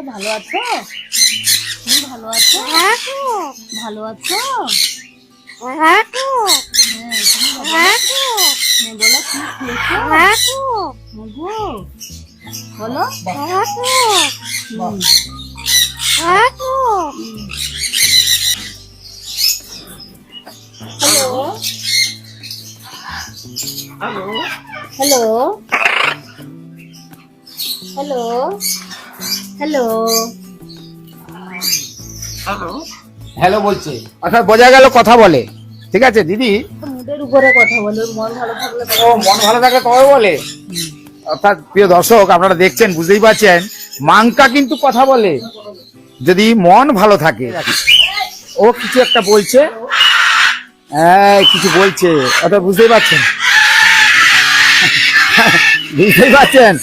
ভালো আছো? তুমি ভালো আছো? ভালো আছো? হ্যাঁ, তুমি বলো কি খেয়েছো? গো বলো। Hello hello hello hello hello hello বলছে, অর্থাৎ বোঝা গেল কথা বলে। ঠিক আছে দিদি, মুডের উপরে কথা বলে, মন ভালো থাকলে ও মন ভালো থাকে তবে বলে। অর্থাৎ প্রিয় দর্শক, আপনারা দেখছেন, বুঝতেই পারছেন, মাংকা কিন্তু কথা বলে যদি মন ভালো থাকে। ও কিছু একটা বলছে, হ্যাঁ কিছু বলছে, অর্থাৎ বুঝতেই পারছেন বুঝতেই পারছেন